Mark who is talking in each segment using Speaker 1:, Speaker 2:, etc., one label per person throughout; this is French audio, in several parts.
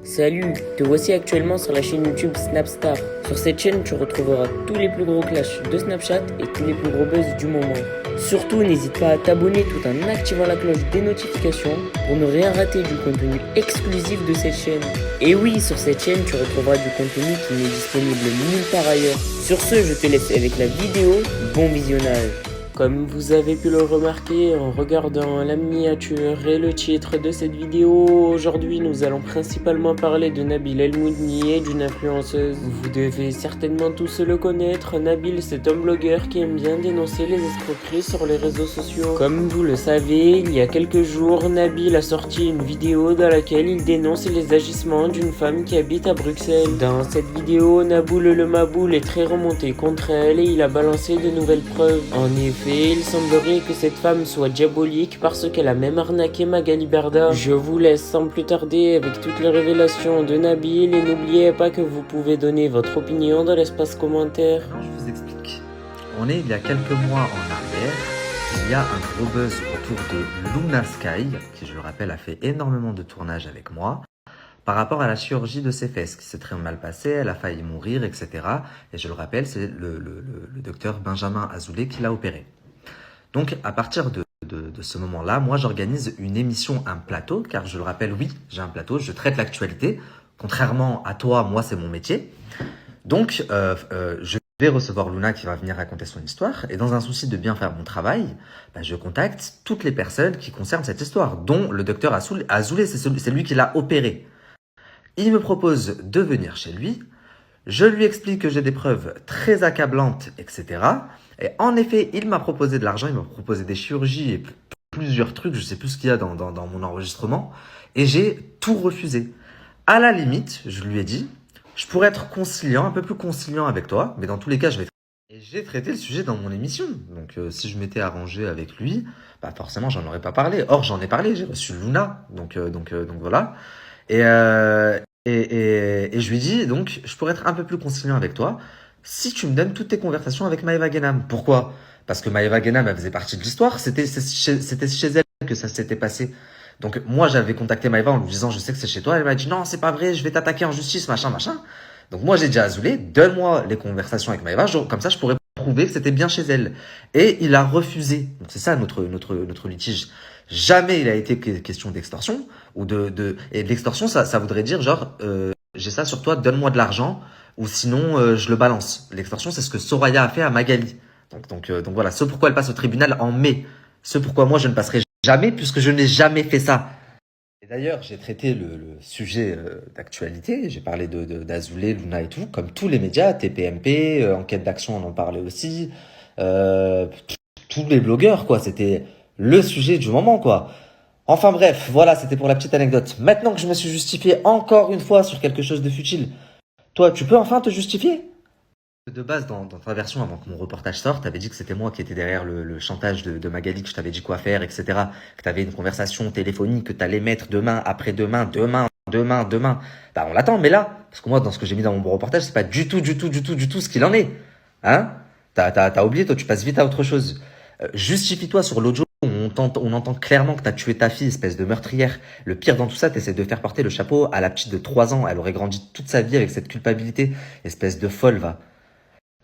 Speaker 1: Salut, te voici actuellement sur la chaîne YouTube Snapstar. Sur cette chaîne, tu retrouveras tous les plus gros clashs de Snapchat et tous les plus gros buzz du moment. Surtout, n'hésite pas à t'abonner tout en activant la cloche des notifications pour ne rien rater du contenu exclusif de cette chaîne. Et oui, sur cette chaîne, tu retrouveras du contenu qui n'est disponible nulle part ailleurs. Sur ce, je te laisse avec la vidéo. Bon visionnage. Comme vous avez pu le remarquer en regardant la miniature et le titre de cette vidéo, aujourd'hui nous allons principalement parler de Nabil El Moudni et d'une influenceuse. Vous devez certainement tous le connaître, Nabil c'est un blogueur qui aime bien dénoncer les escroqueries sur les réseaux sociaux. Comme vous le savez, il y a quelques jours, Nabil a sorti une vidéo dans laquelle il dénonce les agissements d'une femme qui habite à Bruxelles. Dans cette vidéo, Naboul le Maboul est très remonté contre elle et il a balancé de nouvelles preuves. En effet, il semblerait que cette femme soit diabolique parce qu'elle a même arnaqué Magali Berda. Je vous laisse sans plus tarder avec toutes les révélations de Nabil et n'oubliez pas que vous pouvez donner votre opinion dans l'espace commentaire.
Speaker 2: Non, je vous explique. On est il y a quelques mois en arrière. Il y a un gros buzz autour de Luna Sky, qui je le rappelle a fait énormément de tournages avec moi, par rapport à la chirurgie de ses fesses, qui s'est très mal passée, elle a failli mourir, etc. Et je le rappelle, c'est le docteur Benjamin Azoulay qui l'a opéré. Donc, à partir de ce moment-là, moi, j'organise une émission, un plateau, car je le rappelle, oui, j'ai un plateau, je traite l'actualité. Contrairement à toi, moi, c'est mon métier. Donc, je vais recevoir Luna qui va venir raconter son histoire. Et dans un souci de bien faire mon travail, je contacte toutes les personnes qui concernent cette histoire, dont le docteur Azoulay, c'est lui qui l'a opéré. Il me propose de venir chez lui. Je lui explique que j'ai des preuves très accablantes, etc. Et en effet, il m'a proposé de l'argent, il m'a proposé des chirurgies et plusieurs trucs, je sais plus ce qu'il y a dans mon enregistrement. Et j'ai tout refusé. À la limite, je lui ai dit, je pourrais être conciliant, un peu plus conciliant avec toi, mais dans tous les cas, je vais... Et j'ai traité le sujet dans mon émission. Donc, si je m'étais arrangé avec lui, forcément, j'en aurais pas parlé. Or, j'en ai parlé, j'ai reçu Luna. Donc voilà. Et je lui dis, donc, je pourrais être un peu plus conciliant avec toi si tu me donnes toutes tes conversations avec Maëva Guénam. Pourquoi? Parce que Maëva Guénam, elle faisait partie de l'histoire. C'était chez elle que ça s'était passé. Donc, moi, j'avais contacté Maëva en lui disant, je sais que c'est chez toi. Elle m'a dit, non, c'est pas vrai, je vais t'attaquer en justice, machin, machin. Donc, moi, j'ai dit à Azoulay, donne-moi les conversations avec Maëva. Comme ça, je pourrais prouver que c'était bien chez elle. Et il a refusé. Donc, c'est ça notre litige. Jamais il a été question d'extorsion ou et de l'extorsion, ça voudrait dire genre j'ai ça sur toi, donne-moi de l'argent ou sinon je le balance. L'extorsion, c'est ce que Soraya a fait à Magali. Donc voilà, ce pourquoi elle passe au tribunal en mai. Ce pourquoi moi je ne passerai jamais puisque je n'ai jamais fait ça. Et d'ailleurs, j'ai traité le sujet d'actualité, j'ai parlé d'Azoulay, Luna et tout, comme tous les médias, TPMP, Enquête d'Action, on en parlait aussi, euh, tous les blogueurs, quoi, c'était le sujet du moment, quoi. Enfin bref, voilà, c'était pour la petite anecdote. Maintenant que je me suis justifié encore une fois sur quelque chose de futile, toi, tu peux enfin te justifier? De base, dans ta version, avant que mon reportage sorte, t'avais dit que c'était moi qui étais derrière le chantage de Magali, que je t'avais dit quoi faire, etc. Que t'avais une conversation téléphonique que t'allais mettre demain, après-demain, demain. On l'attend, mais là, parce que moi, dans ce que j'ai mis dans mon reportage, c'est pas du tout ce qu'il en est. Hein? T'as oublié, toi, tu passes vite à autre chose. Justifie-toi sur l'audio. On entend clairement que t'as tué ta fille, espèce de meurtrière. Le pire dans tout ça, t'essaies de faire porter le chapeau à la petite de 3 ans. Elle aurait grandi toute sa vie avec cette culpabilité. Espèce de folle, va.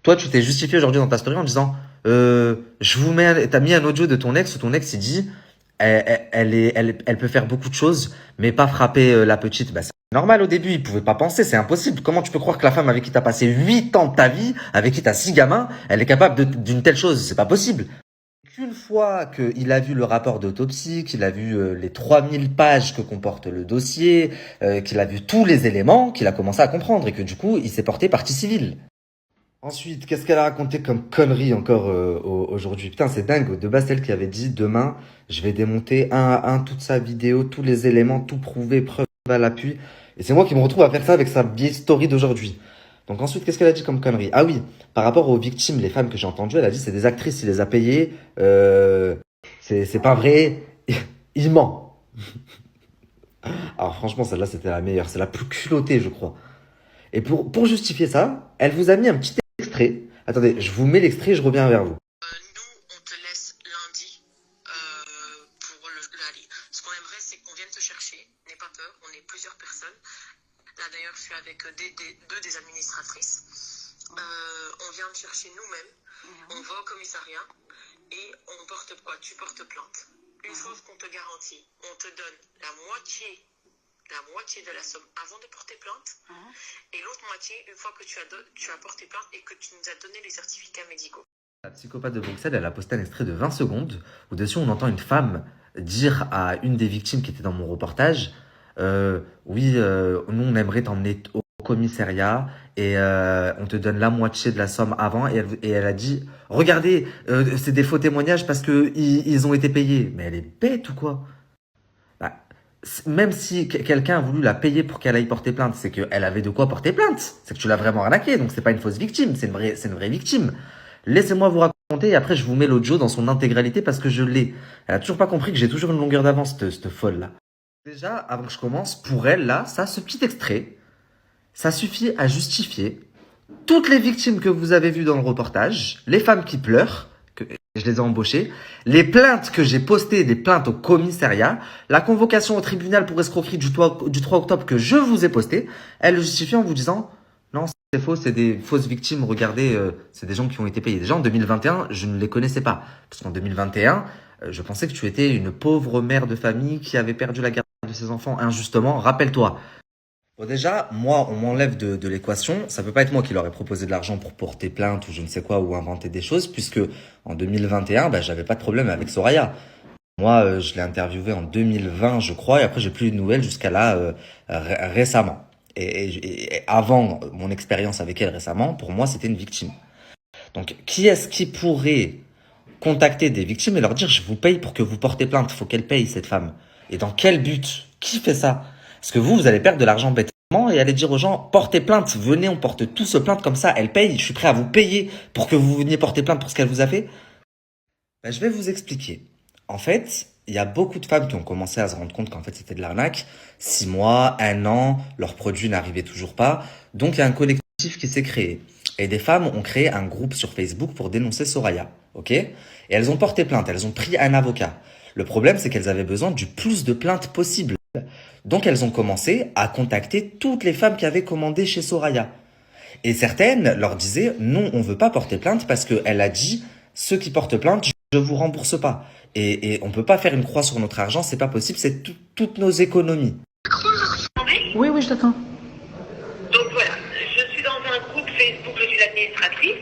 Speaker 2: Toi, tu t'es justifié aujourd'hui dans ta story en disant, t'as mis un audio de ton ex où ton ex il dit, elle peut faire beaucoup de choses, mais pas frapper la petite. C'est normal au début, il pouvait pas penser, c'est impossible. Comment tu peux croire que la femme avec qui t'as passé 8 ans de ta vie, avec qui t'as 6 gamins, elle est capable d'une telle chose? C'est pas possible. Qu'une fois qu'il a vu le rapport d'autopsie, qu'il a vu les 3000 pages que comporte le dossier, qu'il a vu tous les éléments, qu'il a commencé à comprendre et que du coup, il s'est porté partie civile. Ensuite, qu'est-ce qu'elle a raconté comme connerie encore aujourd'hui? Putain, c'est dingue. De base, celle qui avait dit demain, je vais démonter un à un toute sa vidéo, tous les éléments, tout prouver, preuve à l'appui. Et c'est moi qui me retrouve à faire ça avec sa vieille story d'aujourd'hui. Donc ensuite, qu'est-ce qu'elle a dit comme connerie? Ah oui, par rapport aux victimes, les femmes que j'ai entendues, elle a dit c'est des actrices, il les a payées. C'est pas vrai. Il ment. Alors franchement, celle-là, c'était la meilleure. C'est la plus culottée, je crois. Et pour justifier ça, elle vous a mis un petit extrait. Attendez, je vous mets l'extrait, je reviens vers vous.
Speaker 3: Nous, on te laisse lundi pour le lundi. Ce qu'on aimerait, c'est qu'on vienne te chercher. N'aie pas peur, on est plusieurs personnes. Là d'ailleurs, je suis avec deux des administratrices. On vient me chercher nous-mêmes. On va au commissariat et on porte quoi? Tu portes plainte. Une fois qu'on te garantit, on te donne la moitié de la somme avant de porter plainte, et l'autre moitié une fois que tu as porté plainte et que tu nous as donné les certificats médicaux.
Speaker 2: La psychopathe de Bruxelles, elle a posté un extrait de 20 secondes où dessus on entend une femme dire à une des victimes qui était dans mon reportage oui, nous on aimerait t'emmener au commissariat et on te donne la moitié de la somme avant, et elle a dit regardez, c'est des faux témoignages parce que ils ont été payés. Mais elle est bête ou quoi? Bah, même si quelqu'un a voulu la payer pour qu'elle aille porter plainte, c'est qu'elle avait de quoi porter plainte. C'est que tu l'as vraiment arnaqué, donc c'est pas une fausse victime, c'est une vraie victime. Laissez-moi vous raconter et après je vous mets l'audio dans son intégralité parce que je l'ai. Elle a toujours pas compris que j'ai toujours une longueur d'avance, cette folle là. Déjà, avant que je commence, pour elle là, ce petit extrait, ça suffit à justifier toutes les victimes que vous avez vues dans le reportage, les femmes qui pleurent, que je les ai embauchées, les plaintes que j'ai postées, des plaintes au commissariat, la convocation au tribunal pour escroquerie du 3 octobre que je vous ai postée. Elle le justifie en vous disant non, c'est faux, c'est des fausses victimes, regardez, c'est des gens qui ont été payés. Déjà en 2021, je ne les connaissais pas, parce qu'en 2021, je pensais que tu étais une pauvre mère de famille qui avait perdu la garde de ses enfants injustement, rappelle-toi. Bon déjà, moi, on m'enlève de l'équation. Ça peut pas être moi qui leur ai proposé de l'argent pour porter plainte ou je ne sais quoi, ou inventer des choses, puisque en 2021, j'avais pas de problème avec Soraya. Moi, je l'ai interviewée en 2020, je crois, et après, j'ai plus eu de nouvelles jusqu'à là, récemment. Et avant mon expérience avec elle récemment, pour moi, c'était une victime. Donc, qui est-ce qui pourrait contacter des victimes et leur dire « Je vous paye pour que vous portez plainte, il faut qu'elle paye, cette femme ». Et dans quel but? Qui fait ça? Parce que vous allez perdre de l'argent bêtement et aller dire aux gens « Portez plainte, venez, on porte tous plainte, comme ça, elle paye, je suis prêt à vous payer pour que vous veniez porter plainte pour ce qu'elle vous a fait ». Je vais vous expliquer. En fait, il y a beaucoup de femmes qui ont commencé à se rendre compte qu'en fait, c'était de l'arnaque. 6 mois, 1 an, leurs produits n'arrivaient toujours pas. Donc, il y a un collectif qui s'est créé. Et des femmes ont créé un groupe sur Facebook pour dénoncer Soraya. Ok? Et elles ont porté plainte, elles ont pris un avocat. Le problème, c'est qu'elles avaient besoin du plus de plaintes possible. Donc, elles ont commencé à contacter toutes les femmes qui avaient commandé chez Soraya. Et certaines leur disaient, non, on veut pas porter plainte parce qu'elle a dit, ceux qui portent plainte, je vous rembourse pas. Et on peut pas faire une croix sur notre argent, c'est pas possible, c'est toutes nos économies.
Speaker 4: Oui, je t'attends.
Speaker 3: Donc voilà, je suis dans un groupe Facebook, je suis l'administratrice,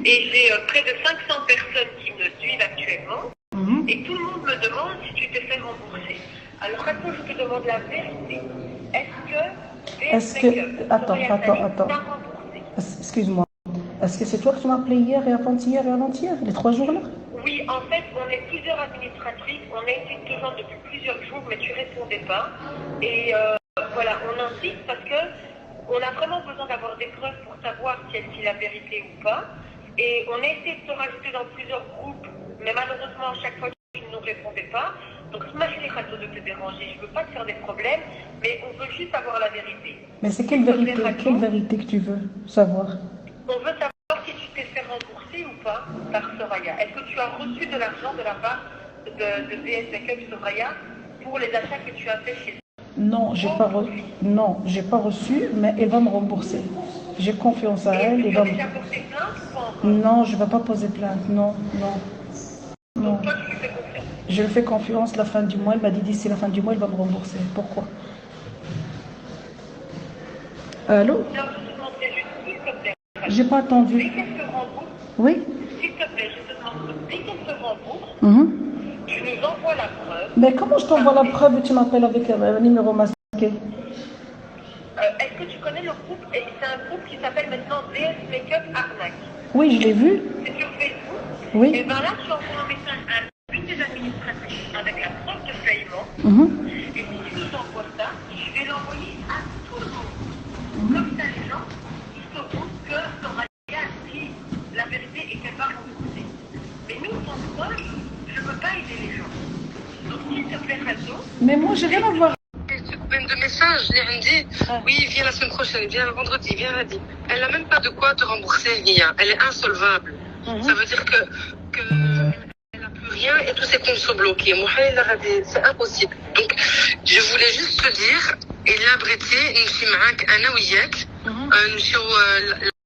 Speaker 3: et j'ai près de 500 personnes qui me suivent actuellement, et tout le monde me demande si tu t'es fait rembourser. Alors attends, je te demande la vérité. Est-ce que
Speaker 4: Attends.
Speaker 3: t'a remboursé?
Speaker 4: Excuse-moi. Est-ce que c'est toi qui m'as appelé hier et avant-hier et avant-hier, les 3 jours là?
Speaker 3: Oui, en fait, on est plusieurs administratrices, on a essayé de te joindre depuis plusieurs jours, mais tu répondais pas. Et voilà, on insiste parce que on a vraiment besoin d'avoir des preuves pour savoir si elle dit la vérité ou pas. Et on a essayé de te rajouter dans plusieurs groupes, mais malheureusement, à chaque fois, tu ne nous répondais pas. Donc, imagine de te déranger, je veux pas te faire des problèmes, mais on veut juste avoir la vérité.
Speaker 4: Mais c'est quelle vérité que tu veux savoir?
Speaker 3: On veut savoir si tu t'es fait rembourser ou pas par Soraya. Est-ce que tu as reçu de l'argent de la part de VS Makeup Soraya pour les achats que tu as fait chez eux?
Speaker 4: Non, j'ai pas reçu, mais elle va me rembourser. J'ai confiance à elle.
Speaker 3: Tu as déjà porté plainte ou pas encore?
Speaker 4: Non, je ne vais pas poser plainte. Non.
Speaker 3: Donc toi, tu lui fais confiance?
Speaker 4: Je lui fais confiance. La fin du mois, elle m'a dit d'ici la fin du mois, elle va me rembourser. Pourquoi? Allô?
Speaker 3: Non, je te demanderais juste, s'il te plaît.
Speaker 4: J'ai pas entendu.
Speaker 3: Dès qu'elle te rembourse,
Speaker 4: Oui?
Speaker 3: s'il te plaît, je te demande, dès qu'elle te rembourse, tu nous envoies la preuve.
Speaker 4: Mais comment je t'envoie la preuve et tu m'appelles avec un numéro masqué?
Speaker 3: Est-ce que tu connais le groupe? Et c'est un groupe qui s'appelle maintenant VS Makeup Arnaque.
Speaker 4: Oui, je l'ai vu.
Speaker 3: C'est sur Facebook.
Speaker 4: Oui.
Speaker 3: Et bien là, tu envoies un message à une des administratrices avec la preuve de paiement. Et si tu nous envoies ça, je vais l'envoyer à tout le monde. Comme ça, les gens, ils sauront que Soraya dit la vérité et qu'elle va rembourser. Mais nous, sans toi, je ne peux pas aider les gens. Donc, s'il te plaît, réseau.
Speaker 4: Mais moi, j'ai rien à voir.
Speaker 5: Même de messages, elle me dit oui, viens la semaine prochaine, viens vendredi, viens lundi. Elle n'a même pas de quoi te rembourser, Nia. Elle est insolvable. Ça veut dire que elle n'a plus rien rien et tous ses comptes sont bloqués. C'est impossible. Donc, je voulais juste te dire, إلا بغيتي نمشي معاك أنا وياك نمشيو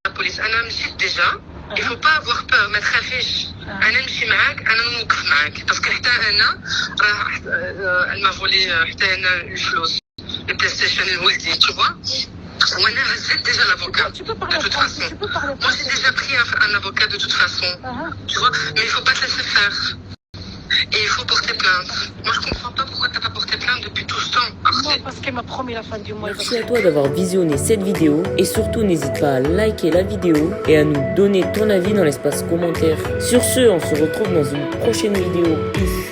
Speaker 5: la police. أنا مشيت déjà. Il faut pas avoir peur, ما تخافيش. أنا نمشي معاك، أنا نوقف معاك. parce que حتى أنا elle m'a volé حتى أنا الفلوس. Le PlayStation لولدي, tu vois. وأنا هزيت déjà l'avocat. De toute façon. Moi j'ai déjà pris un avocat de toute façon. Tu vois, mais il faut pas te laisser faire. Et il faut porter plainte. Moi je comprends pas pourquoi t'as pas porté plainte depuis tout ce temps.
Speaker 4: Non, parce qu'elle m'a promis la fin du mois.
Speaker 1: Merci à toi d'avoir visionné cette vidéo et surtout n'hésite pas à liker la vidéo et à nous donner ton avis dans l'espace commentaire. Sur ce, on se retrouve dans une prochaine vidéo. Peace.